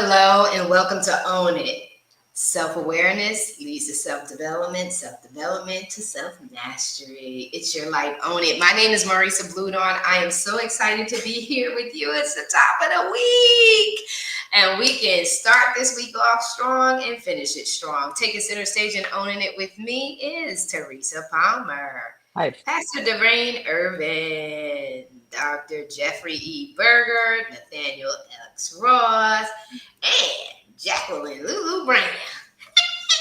Hello, and welcome to Own It. Self awareness leads to self development to self mastery. It's your life. Own it. My name is Marisa Bludon. I am so excited to be here with you. It's the top of the week, and we can start this week off strong and finish it strong. Taking center stage and owning it with me is Teresa Palmer, Hi. Pastor Dwayne Irvin, Dr. Jeffrey E. Berger, Nathaniel X. Ross, and Jacqueline Lulu Brown.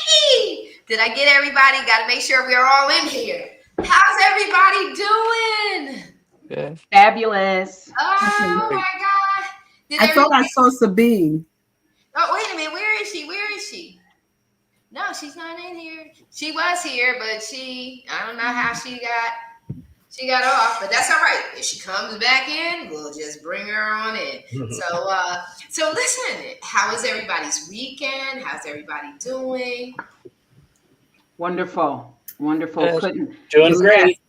Hey, did I get everybody? Got to make sure we're all in here. How's everybody doing? Good. Fabulous. Oh Great. my God. Did I thought I everybody? saw Sabine. Oh, wait a minute. Where is she? Where is she? No, she's not in here. She was here, but I don't know how she got off, but that's all right. If she comes back in, we'll just bring her on in. So listen, how was everybody's weekend? How's everybody doing? Wonderful. Wonderful. Good. Couldn't. Doing Blessed. great.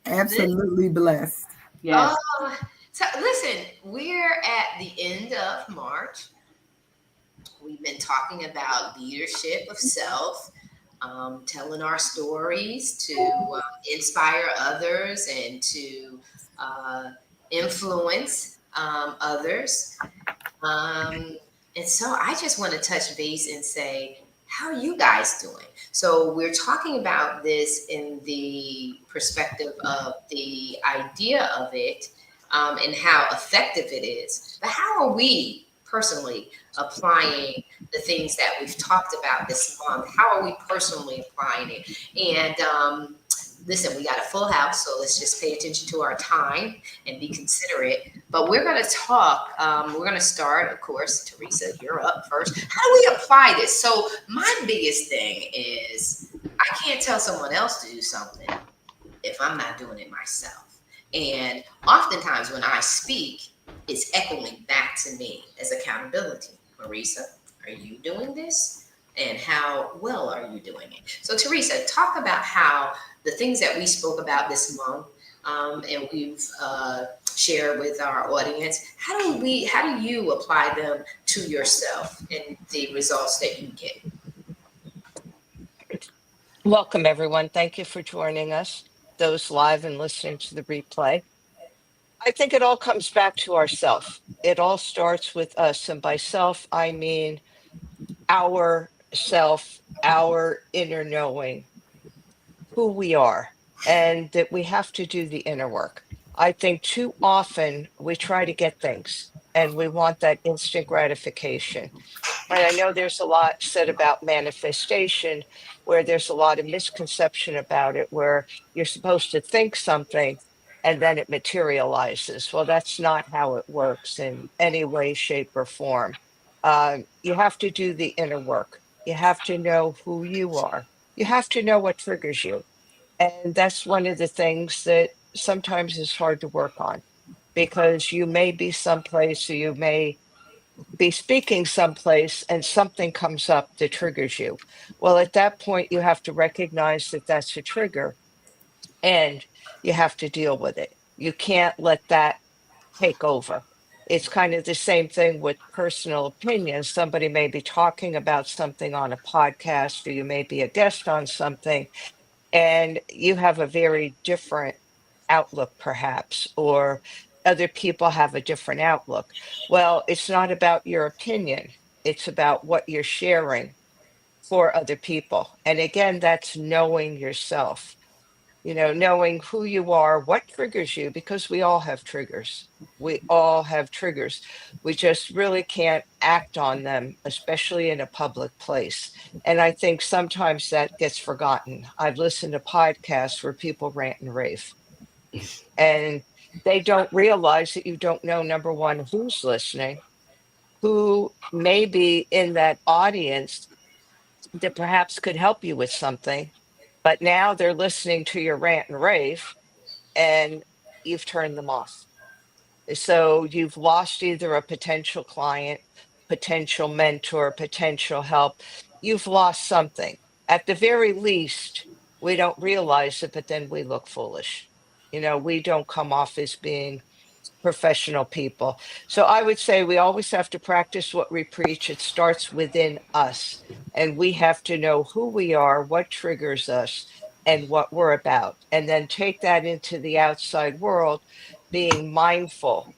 Absolutely blessed. Yes. So listen, we're at the end of March. We've been talking about leadership of self, telling our stories to inspire others and to influence others. And so I just want to touch base and say, how are you guys doing? So we're talking about this in the perspective of the idea of it and how effective it is. But how are we personally applying the things that we've talked about this month? How are we personally applying it? And listen, we got a full house, so let's just pay attention to our time and be considerate. But we're going to talk. We're going to start, of course. Teresa, you're up first. How do we apply this? So my biggest thing is I can't tell someone else to do something if I'm not doing it myself. And oftentimes when I speak, it's echoing back to me as accountability. Marisa, are you doing this? And how well are you doing it? So Teresa, talk about how the things that we spoke about this month and we've shared with our audience, how do you apply them to yourself and the results that you get? Welcome, everyone. Thank you for joining us, those live and listening to the replay. I think it all comes back to ourself. It all starts with us. And by self, I mean our self, our inner knowing, who we are, and that we have to do the inner work. I think too often we try to get things and we want that instant gratification. And I know there's a lot said about manifestation, where there's a lot of misconception about it, where you're supposed to think something and then it materializes. Well, that's not how it works in any way, shape, or form. You have to do the inner work. You have to know who you are. You have to know what triggers you. And that's one of the things that sometimes is hard to work on, because you may be someplace or you may be speaking someplace and something comes up that triggers you. Well, at that point, you have to recognize that that's a trigger and you have to deal with it. You can't let that take over. It's kind of the same thing with personal opinions. Somebody may be talking about something on a podcast, or you may be a guest on something, and you have a very different outlook, perhaps, or other people have a different outlook. Well, it's not about your opinion, it's about what you're sharing for other people. And again, that's knowing yourself, knowing who you are, what triggers you, because we all have triggers. We all have triggers. We just really can't act on them, especially in a public place. And I think sometimes that gets forgotten. I've listened to podcasts where people rant and rave, and they don't realize that you don't know, number one, who's listening, who may be in that audience that perhaps could help you with something. But now they're listening to your rant and rave, and you've turned them off. So you've lost either a potential client, potential mentor, potential help. You've lost something. At the very least, we don't realize it, but then we look foolish. We don't come off as being professional people. So I would say we always have to practice what we preach. It starts within us, and we have to know who we are, what triggers us, and what we're about, and then take that into the outside world, being mindful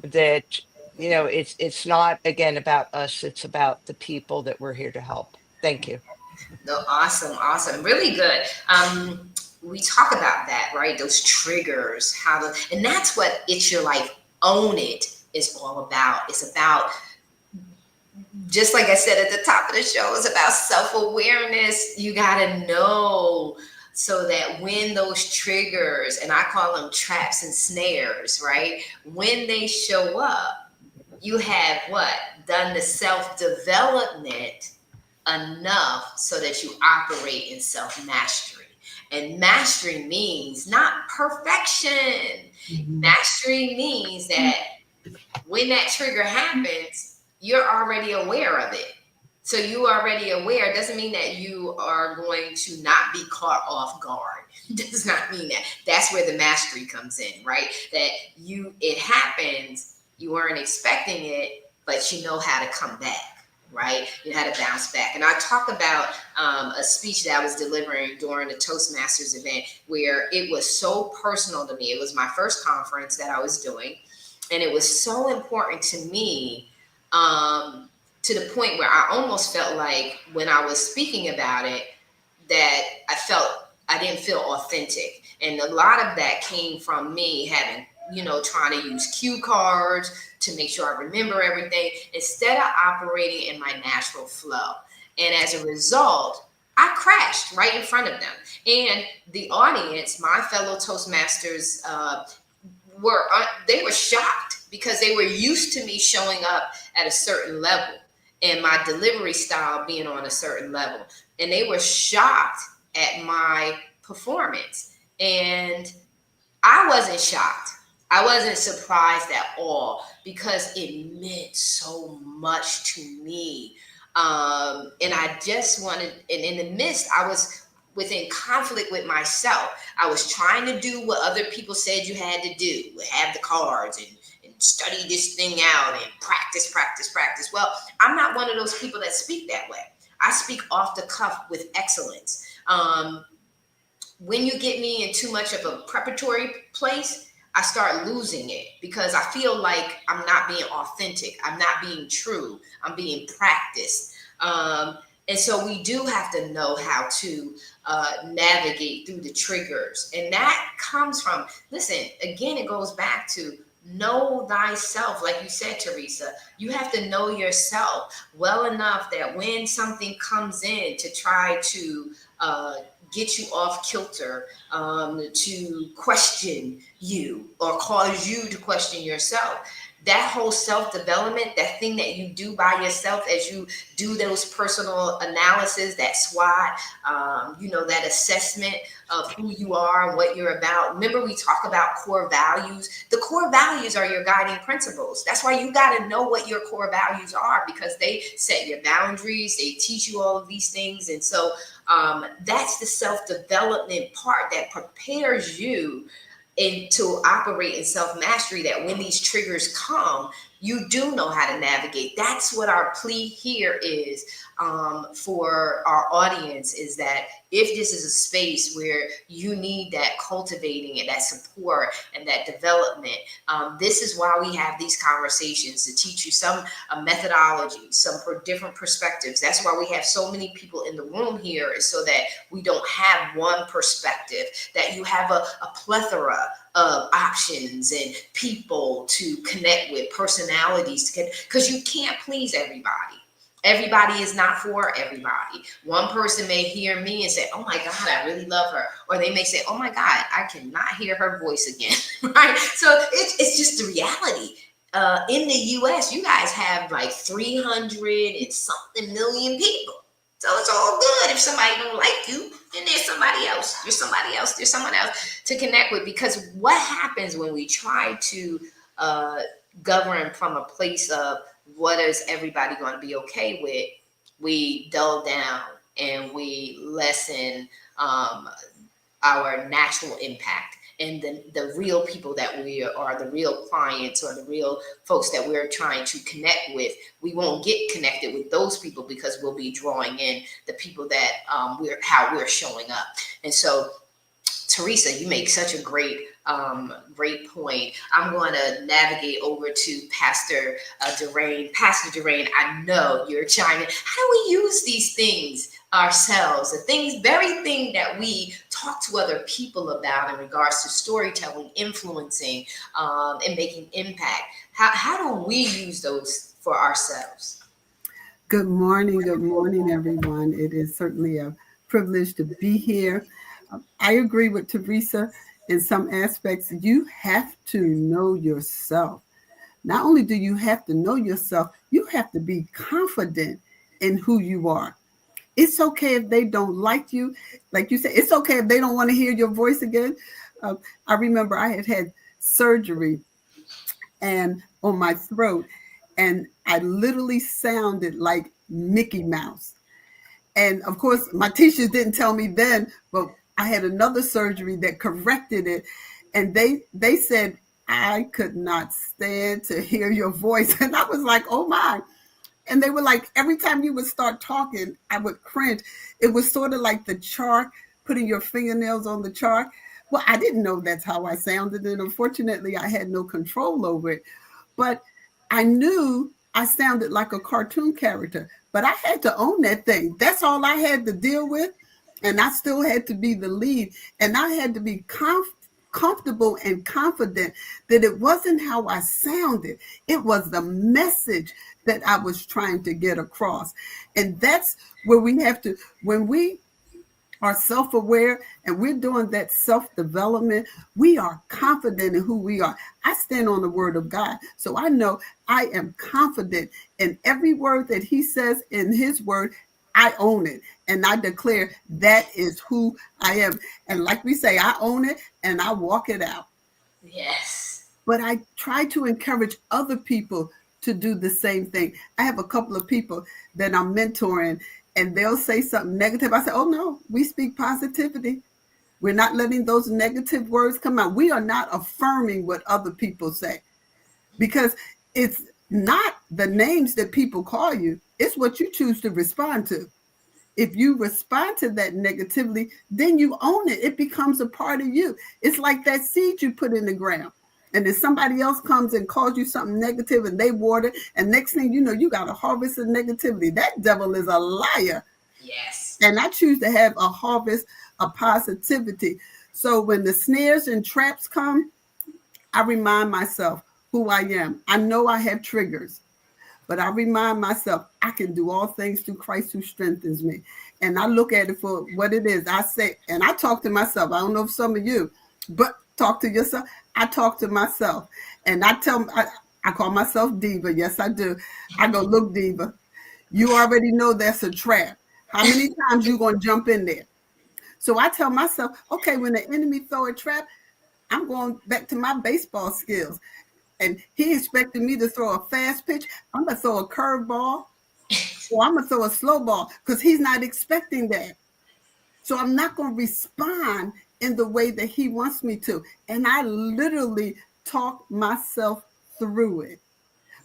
that it's not again about us, it's about the people that we're here to help. Thank you. No, awesome, awesome, really good. We talk about that, right? Those triggers, and that's what It's Your Life, Own It is all about. It's about, just like I said at the top of the show, it's about self-awareness. You gotta know so that when those triggers, and I call them traps and snares, right? When they show up, you have what? Done the self-development enough so that you operate in self-mastery. And mastery means not perfection. Mastery means that when that trigger happens, you're already aware of it. So you already aware. It doesn't mean that you are going to not be caught off guard. It does not mean that. That's where the mastery comes in, right? That it happens, you weren't expecting it, but you know how to come back, right? You know how to bounce back. And I talk about a speech that I was delivering during the Toastmasters event where it was so personal to me. It was my first conference that I was doing. And it was so important to me, to the point where I almost felt like when I was speaking about it, that I didn't feel authentic. And a lot of that came from me having, trying to use cue cards to make sure I remember everything instead of operating in my natural flow. And as a result, I crashed right in front of them. And the audience, my fellow Toastmasters, they were shocked because they were used to me showing up at a certain level and my delivery style being on a certain level. And they were shocked at my performance. And I wasn't shocked. I wasn't surprised at all because it meant so much to me. And I just wanted, and in the midst, I was within conflict with myself. I was trying to do what other people said you had to do, have the cards and study this thing out and practice, practice, practice. Well, I'm not one of those people that speak that way. I speak off the cuff with excellence. When you get me in too much of a preparatory place, I start losing it because I feel like I'm not being authentic. I'm not being true. I'm being practiced. And so we do have to know how to navigate through the triggers. And that comes from, listen, again, it goes back to know thyself. Like you said, Teresa, you have to know yourself well enough that when something comes in to try to get you off kilter, to question you or cause you to question yourself. That whole self-development, that thing that you do by yourself as you do those personal analysis, that SWOT, that assessment of who you are and what you're about. Remember, we talk about core values. The core values are your guiding principles. That's why you got to know what your core values are because they set your boundaries. They teach you all of these things. And so that's the self-development part that prepares you to operate in self-mastery, that when these triggers come, you do know how to navigate. That's what our plea here is for our audience, is that if this is a space where you need that cultivating and that support and that development, this is why we have these conversations to teach you some methodology, some different perspectives. That's why we have so many people in the room here, is so that we don't have one perspective, that you have a plethora of options and people to connect with, personalities to connect, because you can't please everybody. Everybody is not for everybody. One person may hear me and say, oh my God, I really love her. Or they may say, oh my God, I cannot hear her voice again, right? So it's just the reality. In the US, you guys have like 300 and something million people. So it's all good. If somebody don't like you, then there's somebody else. There's somebody else. There's someone else to connect with. Because what happens when we try to govern from a place of what is everybody going to be okay with, we dull down and we lessen our natural impact. and the real people that we are, the real clients or the real folks that we're trying to connect with, we won't get connected with those people because we'll be drawing in the people that we're showing up. And so, Teresa, you make such a great point. I'm going to navigate over to Pastor Durain. Pastor Durain, I know you're chiming. How do we use these things ourselves? The very thing that we talk to other people about in regards to storytelling, influencing, and making impact. How do we use those for ourselves? Good morning, everyone. It is certainly a privilege to be here. I agree with Teresa in some aspects. You have to know yourself. Not only do you have to know yourself, you have to be confident in who you are. It's okay if they don't like you. Like you said, it's okay if they don't want to hear your voice again. I remember I had surgery and on my throat, and I literally sounded like Mickey Mouse. And of course, my teachers didn't tell me then, but I had another surgery that corrected it. And they said, I could not stand to hear your voice. And I was like, oh my. And they were like, every time you would start talking, I would cringe. It was sort of like the chalk, putting your fingernails on the chalk. Well, I didn't know that's how I sounded. And unfortunately, I had no control over it. But I knew I sounded like a cartoon character, but I had to own that thing. That's all I had to deal with. And I still had to be the lead. And I had to be comfortable and confident that it wasn't how I sounded. It was the message that I was trying to get across. And that's where we have to, when we are self-aware and we're doing that self-development, we are confident in who we are. I stand on the word of God. So I know I am confident in every word that he says in his word. I own it. And I declare that is who I am. And like we say, I own it and I walk it out. Yes. But I try to encourage other people to do the same thing. I have a couple of people that I'm mentoring and they'll say something negative. I say, oh no, we speak positivity. We're not letting those negative words come out. We are not affirming what other people say because it's not the names that people call you. It's what you choose to respond to. If you respond to that negatively, then you own it. It becomes a part of you. It's like that seed you put in the ground. And then somebody else comes and calls you something negative and they water it. And next thing you know, you got a harvest of negativity. That devil is a liar. Yes. And I choose to have a harvest of positivity. So when the snares and traps come, I remind myself who I am. I know I have triggers, but I remind myself I can do all things through Christ who strengthens me. And I look at it for what it is. I say, and I talk to myself. I don't know if some of you, but talk to yourself. I talk to myself and I call myself Diva. Yes, I do. I go, look, Diva, you already know that's a trap. How many times you going to jump in there? So I tell myself, okay, when the enemy throw a trap, I'm going back to my baseball skills. And he expected me to throw a fast pitch. I'm going to throw a curveball or I'm going to throw a slow ball because he's not expecting that. So I'm not going to respond in the way that he wants me to. And I literally talk myself through it.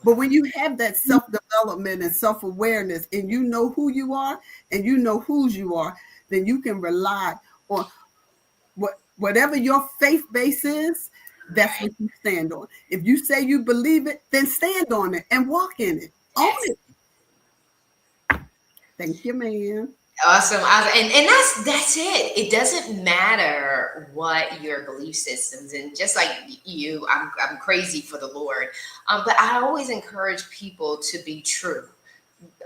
But when you have that self-development and self-awareness and you know who you are and you know whose you are, then you can rely on whatever your faith base is, that's what you stand on. If you say you believe it, then stand on it and walk in it. Own it. Thank you, man. Awesome. And that's it. It doesn't matter what your belief systems, and just like you, I'm crazy for the Lord. But I always encourage people to be true.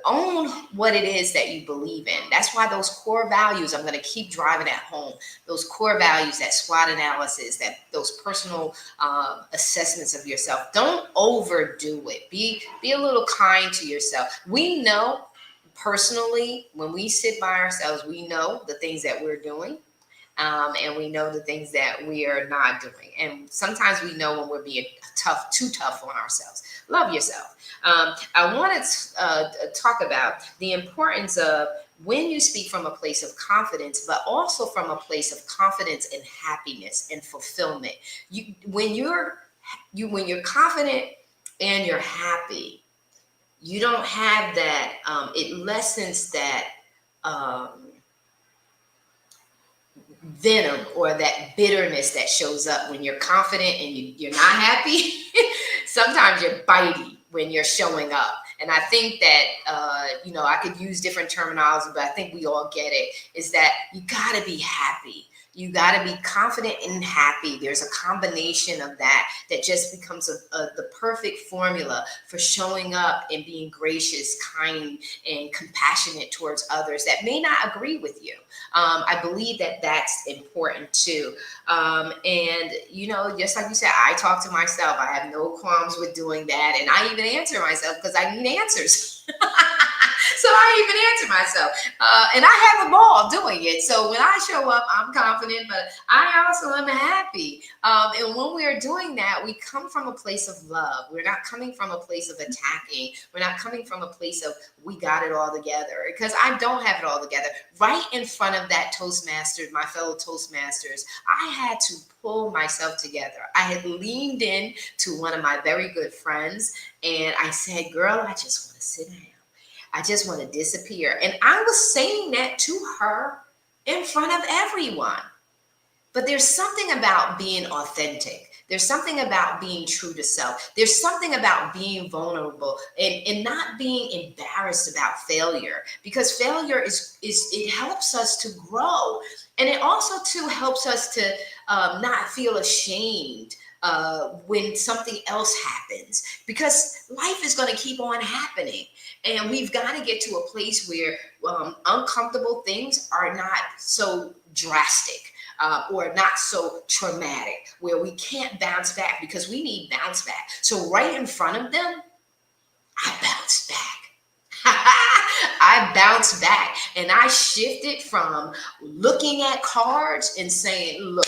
Own what it is that you believe in. That's why those core values, I'm going to keep driving at home. Those core values, that SWOT analysis, that those personal assessments of yourself. Don't overdo it. Be a little kind to yourself. We know personally, when we sit by ourselves, we know the things that we're doing. And we know the things that we are not doing. And sometimes we know when we're being too tough on ourselves. Love yourself. I want to talk about the importance of when you speak from a place of confidence, but also from a place of confidence and happiness and fulfillment. When you're confident and you're happy, you don't have that. It lessens that venom or that bitterness that shows up when you're confident and you're not happy. Sometimes you're bitey when you're showing up. And I think that, I could use different terminology, but I think we all get it, is that you got to be happy. You got to be confident and happy. There's a combination of that just becomes the perfect formula for showing up and being gracious, kind, and compassionate towards others that may not agree with you. I believe that that's important too. And, just like you said, I talk to myself. I have no qualms with doing that. And I even answer myself because I need answers. So I even answer myself. And I have a ball doing it. So when I show up, I'm confident, but I also am happy. And when we're doing that, we come from a place of love. We're not coming from a place of attacking. We're not coming from a place of we got it all together, because I don't have it all together. Right in front of that Toastmaster, my fellow Toastmasters, I had to pull myself together. I had leaned in to one of my very good friends and I said, girl, I just want to sit down. I just want to disappear. And I was saying that to her in front of everyone. But there's something about being authentic. There's something about being true to self. There's something about being vulnerable and not being embarrassed about failure, because failure is it helps us to grow. And it also too helps us to not feel ashamed when something else happens, because life is going to keep on happening. And we've got to get to a place where uncomfortable things are not so drastic or not so traumatic, where we can't bounce back, because we need bounce back. So right in front of them, I bounced back. I bounced back and I shifted from looking at cards and saying, look,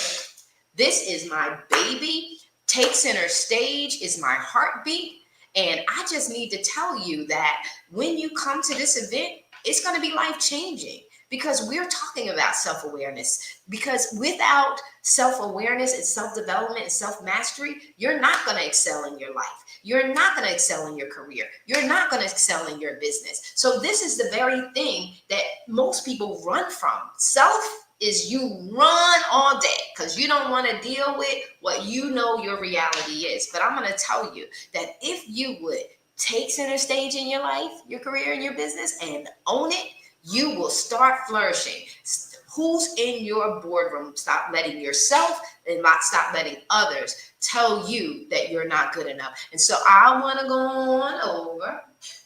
this is my baby. Take center stage is my heartbeat. And I just need to tell you that when you come to this event, it's going to be life-changing, because we're talking about self-awareness. Because without self-awareness and self-development and self-mastery, you're not going to excel in your life. You're not going to excel in your career. You're not going to excel in your business. So this is the very thing that most people run from. Self is you run all day because you don't want to deal with what you know your reality is. But I'm going to tell you that if you would take center stage in your life, your career, and your business and own it, you will start flourishing. Who's in your boardroom? Stop letting yourself and not stop letting others tell you that you're not good enough. And so I want to go on over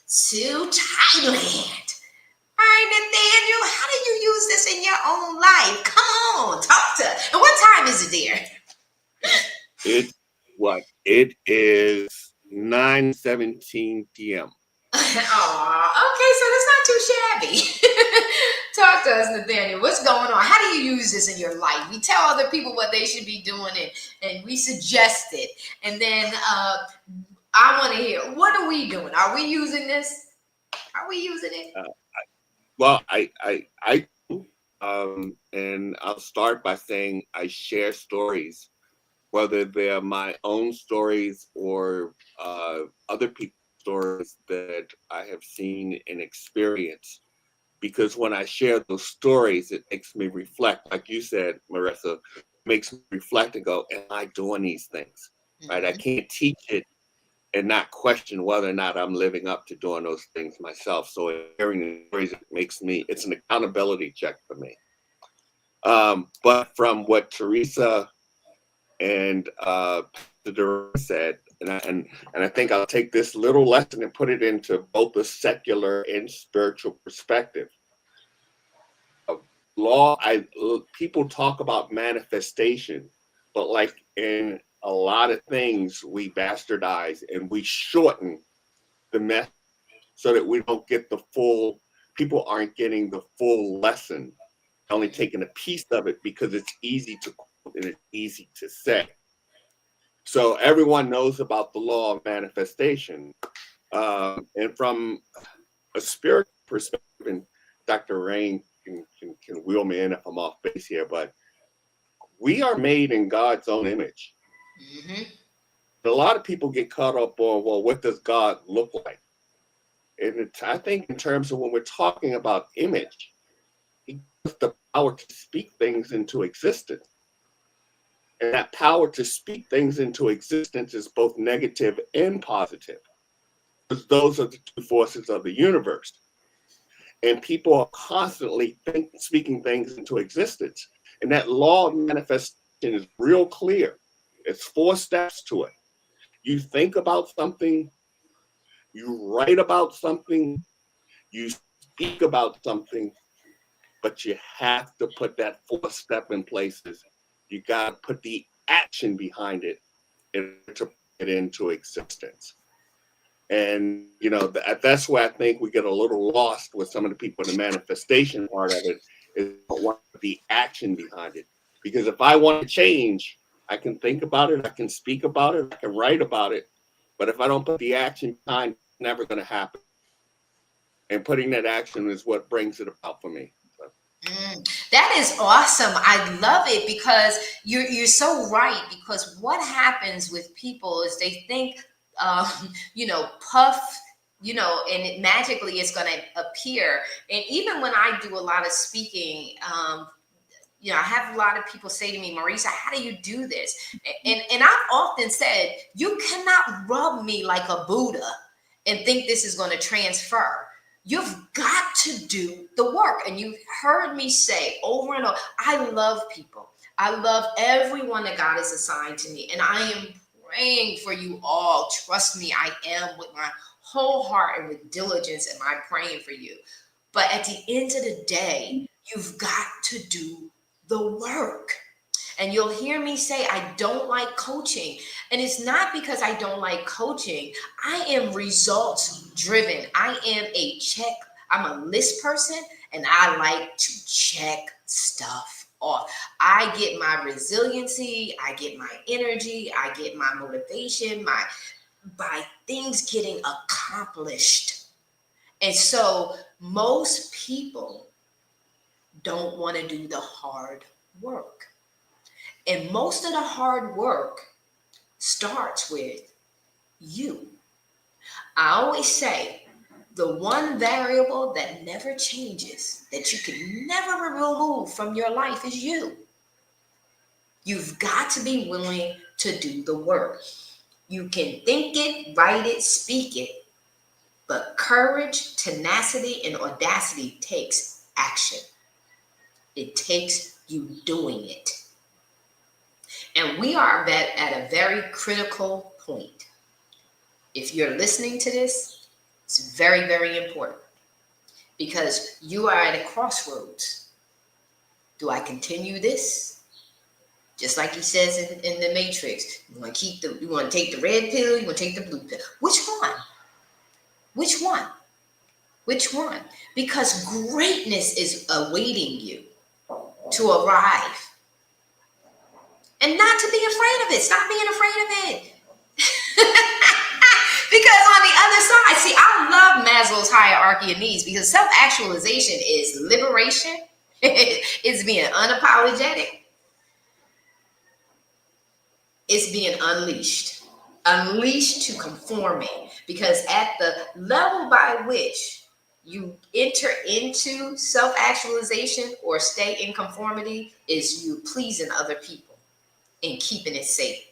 to Thailand. All right, Nathaniel, how do you use this in your own life? Come on, talk to us. And what time is it there? It is 9:17 p.m. Okay, so that's not too shabby. Talk to us, Nathaniel. What's going on? How do you use this in your life? We tell other people what they should be doing, and we suggest it. And then I want to hear, what are we doing? Are we using this? Are we using it? Well, I do, and I'll start by saying I share stories, whether they're my own stories or other people's stories that I have seen and experienced. Because when I share those stories, it makes me reflect. Like you said, Marissa, makes me reflect and go, am I doing these things? Right? I can't teach it and not question whether or not I'm living up to doing those things myself. So hearing the stories, it's an accountability check for me. But from what Teresa and Pastor said, and I think I'll take this little lesson and put it into both a secular and spiritual perspective. People talk about manifestation, but like in a lot of things, we bastardize and we shorten the message so that we don't get people aren't getting the full lesson, only taking a piece of it because it's easy to quote and it's easy to say. So everyone knows about the law of manifestation. And from a spiritual perspective, and Dr. Rain can wheel me in if I'm off base here, but we are made in God's own image. Mm-hmm. A lot of people get caught up on, well, what does God look like? And I think in terms of when we're talking about image, he gives the power to speak things into existence. And that power to speak things into existence is both negative and positive, because those are the two forces of the universe. And people are constantly speaking things into existence. And that law of manifestation is real clear. It's 4 steps to it. You think about something, you write about something, you speak about something, but you have to put that 4th step in places. You got to put the action behind it in order to put it into existence. And, you know, that's where I think we get a little lost with some of the people in the manifestation part of it, is what the action behind it. Because if I want to change, I can think about it, I can speak about it, I can write about it. But if I don't put the action behind, it's never going to happen. And putting that action is what brings it about for me. That is awesome. I love it, because you're so right. Because what happens with people is they think, puff, and it magically is going to appear. And even when I do a lot of speaking, I have a lot of people say to me, Marisa, how do you do this? And I've often said, you cannot rub me like a Buddha and think this is going to transfer. You've got to do the work. And you've heard me say over and over, I love people. I love everyone that God has assigned to me. And I am praying for you all. Trust me, I am, with my whole heart and with diligence am I praying for you. But at the end of the day, you've got to do the work. And you'll hear me say, I don't like coaching. And it's not because I don't like coaching. I am results driven. I'm a list person, and I like to check stuff off. I get my resiliency, I get my energy, I get my motivation, by things getting accomplished. And so most people don't want to do the hard work. And most of the hard work starts with you. I always say the one variable that never changes, that you can never remove from your life, is you. You've got to be willing to do the work. You can think it, write it, speak it, but courage, tenacity, and audacity takes action. It takes you doing it. And we are at a very critical point. If you're listening to this, it's very, very important, because you are at a crossroads. Do I continue this? Just like he says in the Matrix, you want to take the red pill, you want to take the blue pill. Which one? Which one? Which one? Because greatness is awaiting you to arrive. And not to be afraid of it. Stop being afraid of it. Because on the other side, see, I love Maslow's hierarchy of needs, because self-actualization is liberation. It's being unapologetic. It's being unleashed to conforming. Because at the level by which you enter into self-actualization or stay in conformity is you pleasing other people and keeping it safe.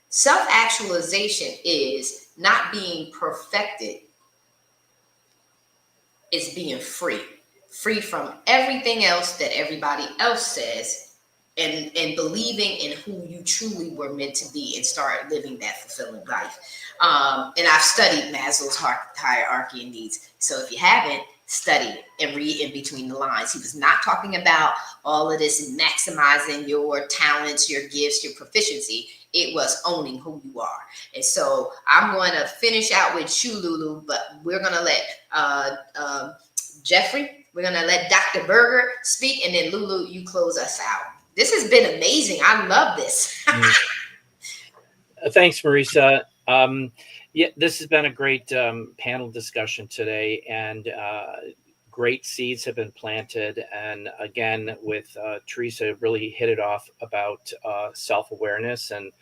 Self-actualization is not being perfected. It's being free from everything else that everybody else says, and believing in who you truly were meant to be, and start living that fulfilling life. And I've studied Maslow's hierarchy of needs. So if you haven't, study and read in between the lines. He was not talking about all of this maximizing your talents, your gifts, your proficiency. It was owning who you are. And so I'm going to finish out with you, Lulu, but we're going to let Jeffrey, we're going to let Dr. Berger speak, and then Lulu, you close us out. This has been amazing. I love this. Thanks, Marisa. Yeah, this has been a great panel discussion today, and great seeds have been planted. And again, with Teresa, really hit it off about self-awareness. And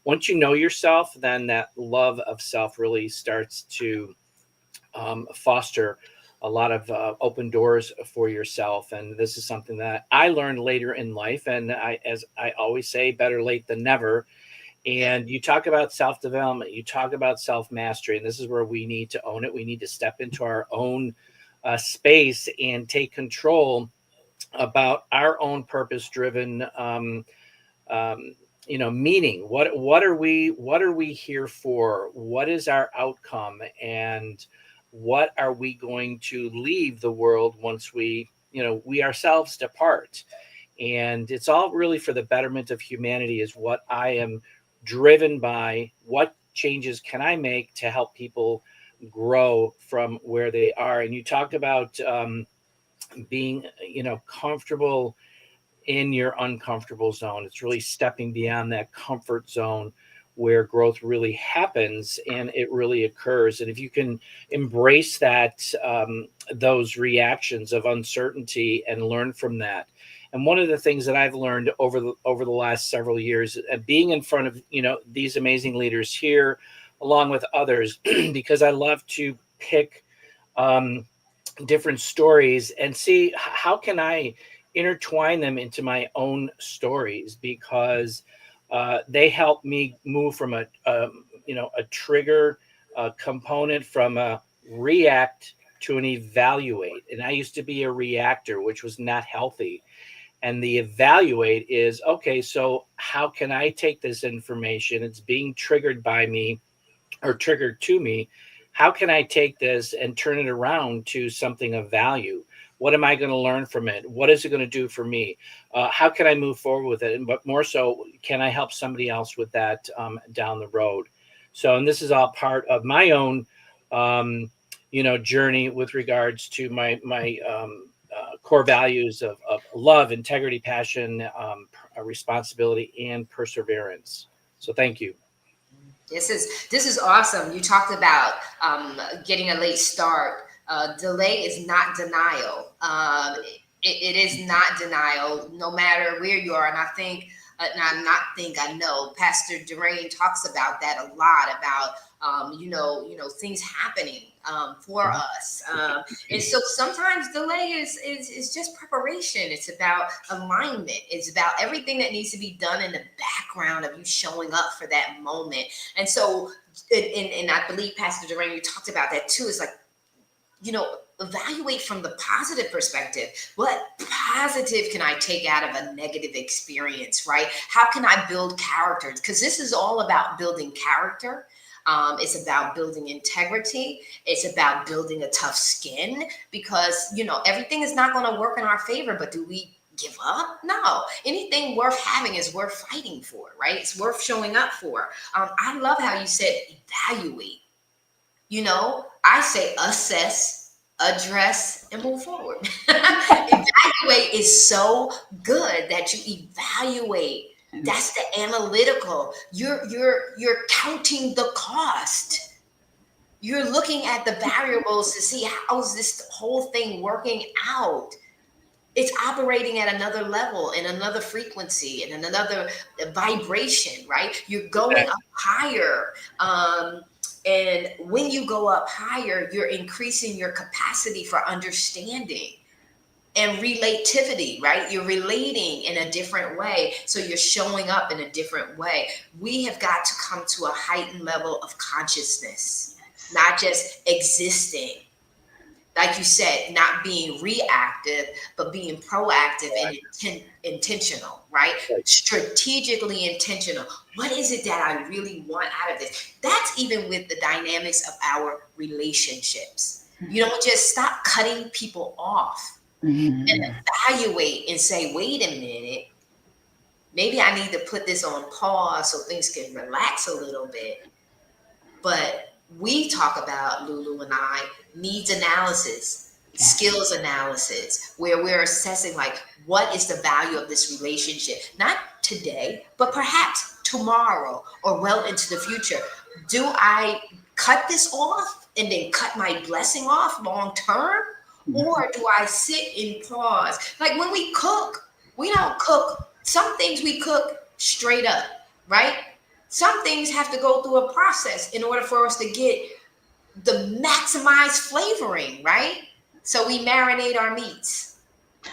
once you know yourself, then that love of self really starts to foster a lot of open doors for yourself. And this is something that I learned later in life. And as I always say, better late than never. And you talk about self-development, you talk about self-mastery, and this is where we need to own it. We need to step into our own space and take control about our own purpose-driven, meaning. What are we here for? What is our outcome? And what are we going to leave the world once we ourselves depart? And it's all really for the betterment of humanity is what I am driven by. What changes can I make to help people grow from where they are? And you talked about being, comfortable in your uncomfortable zone. It's really stepping beyond that comfort zone where growth really happens and it really occurs. And if you can embrace that, those reactions of uncertainty and learn from that. And one of the things that I've learned over the last several years, being in front of these amazing leaders here, along with others, because I love to pick different stories and see how can I intertwine them into my own stories, because they help me move from a trigger component, from a react to an evaluate. And I used to be a reactor, which was not healthy. And the evaluate is, okay, so how can I take this information? It's being triggered by me or triggered to me. How can I take this and turn it around to something of value? What am I going to learn from it? What is it going to do for me? How can I move forward with it? But more so, can I help somebody else with that down the road? So, and this is all part of my own, journey with regards to my core values of love, integrity, passion, responsibility, and perseverance. So thank you. This is awesome. You talked about getting a late start. Delay is not denial. It is not denial, no matter where you are. And I think, I know Pastor Durain talks about that a lot, about things happening for us. And so sometimes delay is just preparation. It's about alignment. It's about everything that needs to be done in the background of you showing up for that moment. And so, and I believe Pastor Durain, you talked about that too. It's like, evaluate from the positive perspective. What positive can I take out of a negative experience, right? How can I build character? Because this is all about building character. It's about building integrity. It's about building a tough skin, because, everything is not going to work in our favor, but do we give up? No. Anything worth having is worth fighting for, right? It's worth showing up for. I love how you said evaluate. I say assess, address, and move forward. Evaluate is so good that you evaluate. That's the analytical. You're counting the cost. You're looking at the variables to see how is this whole thing working out. It's operating at another level, in another frequency, in another vibration, right? You're going up higher. And when you go up higher, you're increasing your capacity for understanding and relativity, right? You're relating in a different way. So you're showing up in a different way. We have got to come to a heightened level of consciousness, not just existing. Like you said, not being reactive, but being proactive and intentional, right? Strategically intentional. What is it that I really want out of this? That's even with the dynamics of our relationships. You don't just stop cutting people off and evaluate and say, wait a minute, maybe I need to put this on pause so things can relax a little bit. But we talk about, Lulu and I, needs analysis, skills analysis, where we're assessing, like, what is the value of this relationship? Not today, but perhaps tomorrow or well into the future. Do I cut this off and then cut my blessing off long term? Or do I sit and pause? Like when we cook, we don't cook. Some things we cook straight up, right? Some things have to go through a process in order for us to get the maximized flavoring, right? So we marinate our meats.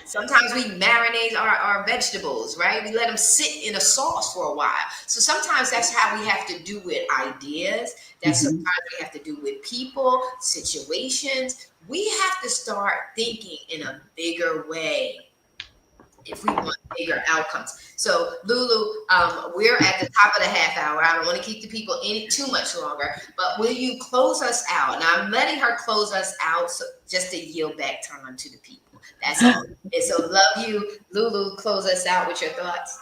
Sometimes we marinate our vegetables, right? We let them sit in a sauce for a while. So sometimes that's how we have to do with ideas. That's sometimes we have to do with people, situations. We have to start thinking in a bigger way if we want bigger outcomes. So Lulu, we're at the top of the half hour. I don't want to keep the people any too much longer, but will you close us out? Now I'm letting her close us out, so just to yield back time to the people. That's all. And so love you, Lulu. Close us out with your thoughts.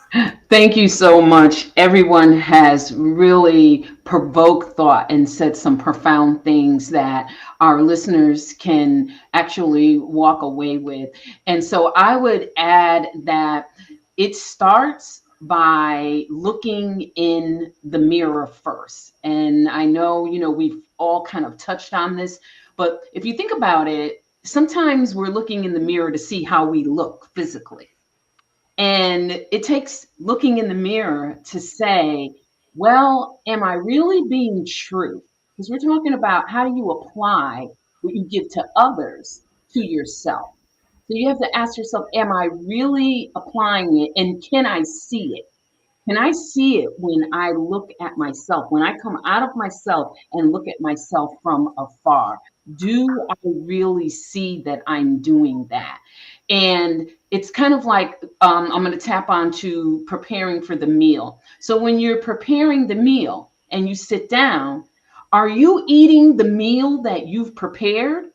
Thank you so much. Everyone has really provoked thought and said some profound things that our listeners can actually walk away with. And so I would add that it starts by looking in the mirror first. And I know, we've all kind of touched on this, but if you think about it, sometimes we're looking in the mirror to see how we look physically. And it takes looking in the mirror to say, well, am I really being true? Because we're talking about how do you apply what you give to others to yourself. So you have to ask yourself, am I really applying it? And can I see it? Can I see it when I look at myself, when I come out of myself and look at myself from afar? Do I really see that I'm doing that? And it's kind of like I'm going to tap on to preparing for the meal. So when you're preparing the meal and you sit down, are you eating the meal that you've prepared,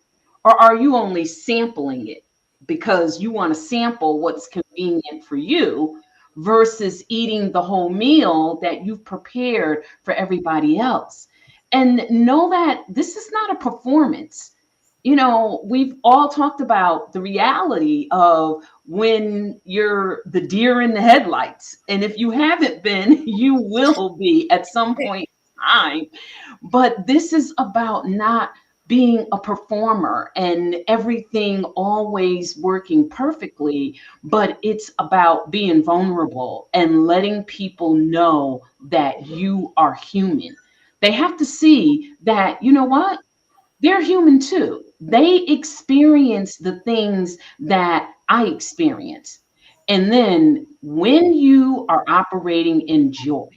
or are you only sampling it because you want to sample what's convenient for you versus eating the whole meal that you've prepared for everybody else? And know that this is not a performance. We've all talked about the reality of when you're the deer in the headlights. And if you haven't been, you will be at some point in time. But this is about not being a performer and everything always working perfectly, but it's about being vulnerable and letting people know that you are human. They have to see that, you know what? They're human too. They experience the things that I experience. And then when you are operating in joy,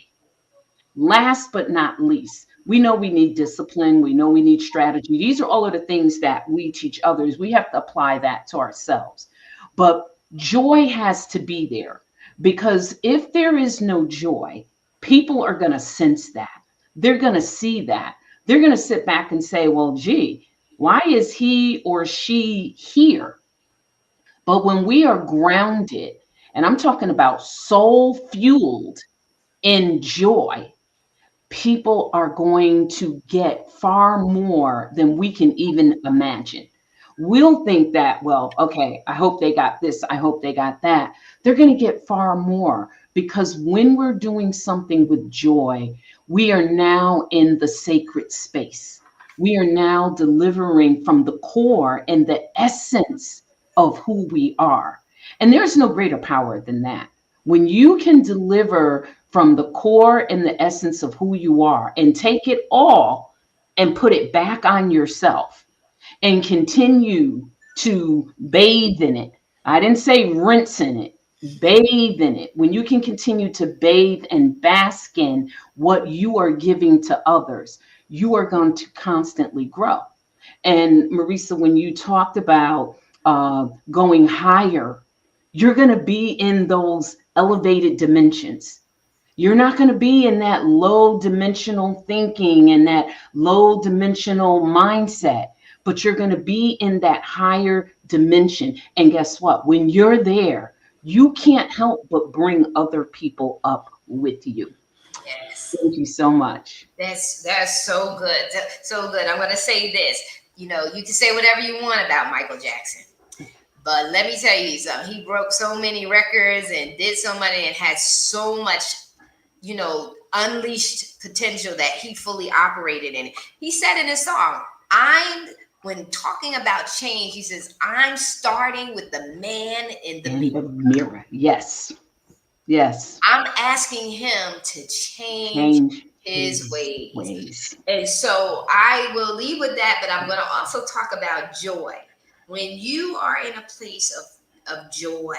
last but not least, we know we need discipline. We know we need strategy. These are all of the things that we teach others. We have to apply that to ourselves. But joy has to be there, because if there is no joy, people are going to sense that. They're going to see that. They're going to sit back and say, well, gee, why is he or she here? But when we are grounded, and I'm talking about soul fueled in joy, people are going to get far more than we can even imagine. We'll think that, well, okay, I hope they got this, I hope they got that. They're going to get far more, because when we're doing something with joy, we are now in the sacred space. We are now delivering from the core and the essence of who we are. And there's no greater power than that. When you can deliver from the core and the essence of who you are and take it all and put it back on yourself and continue to bathe in it. I didn't say rinse in it, bathe in it. When you can continue to bathe and bask in what you are giving to others, you are going to constantly grow. And Marisa, when you talked about going higher, you're going to be in those elevated dimensions. You're not going to be in that low dimensional thinking and that low dimensional mindset, but you're going to be in that higher dimension. And guess what? When you're there, you can't help but bring other people up with you. Yes. Thank you so much. That's so good. So good. I'm going to say this. You can say whatever you want about Michael Jackson, but let me tell you something. He broke so many records and did so much and had so much, unleashed potential that he fully operated in. He said in his song, when talking about change, he says, I'm starting with the man in the In mirror. the mirror. Yes. Yes. I'm asking him to change Change his ways. ways. And so I will leave with that, but I'm going to also talk about joy. When you are in a place of joy,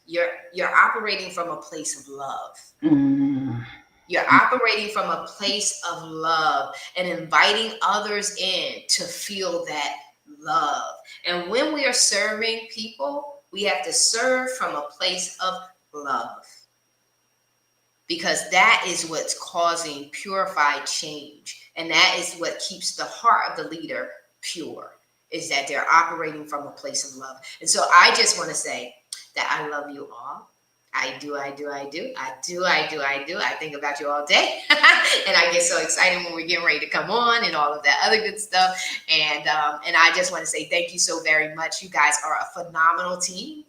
you're operating from a place of love. Mm. You're operating from a place of love and inviting others in to feel that love. And when we are serving people, we have to serve from a place of love, because that is what's causing purified change. And that is what keeps the heart of the leader pure, is that they're operating from a place of love. And so I just want to say that I love you all. I do. I think about you all day. And I get so excited when we're getting ready to come on and all of that other good stuff. And I just want to say thank you so very much. You guys are a phenomenal team.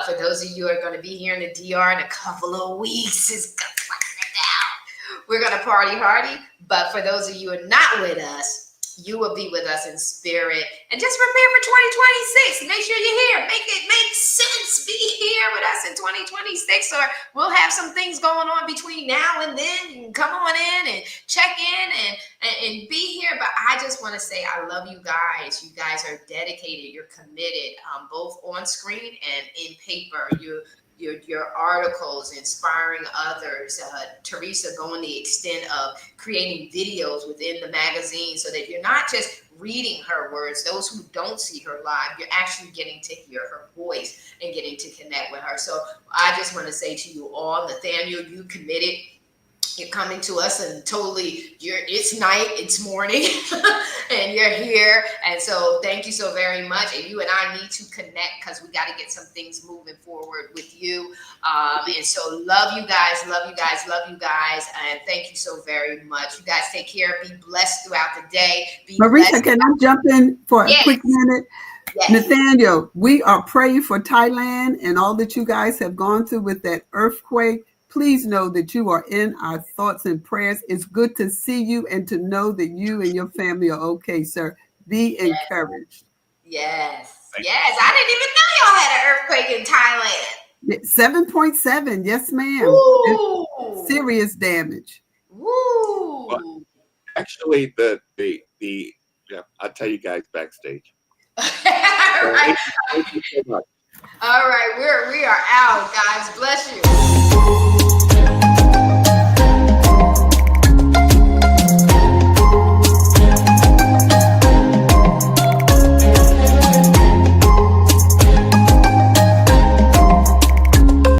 For those of you who are going to be here in the DR in a couple of weeks, we're going to party hardy. But for those of you who are not with us, you will be with us in spirit. And just prepare for 2026. Make sure you're here. Make it make sense. Be here with us in 2026, or we'll have some things going on between now and then. You can come on in and check in and be here. But I just want to say I love you guys. You guys are dedicated. You're committed, both on screen and in paper. Your articles inspiring others. Teresa going the extent of creating videos within the magazine so that you're not just reading her words. Those who don't see her live, you're actually getting to hear her voice and getting to connect with her. So I just want to say to you all, Nathaniel, you committed. You're coming to us and totally it's night, it's morning, and you're here. And so thank you so very much. And you and I need to connect because we got to get some things moving forward with you. And so love you guys. And thank you so very much. You guys take care. Be blessed throughout the day. Marisa, can I jump in for a quick minute? Yes. Nathaniel, we are praying for Thailand and all that you guys have gone through with that earthquake. Please know that you are in our thoughts and prayers. It's good to see you and to know that you and your family are okay, sir. Be encouraged. Yes. I didn't even know y'all had an earthquake in Thailand. 7.7. Yes, ma'am. Ooh. Serious damage. Woo. Well, actually, I'll tell you guys backstage. All right. Thank you so much. All right. We are out, guys. Bless you.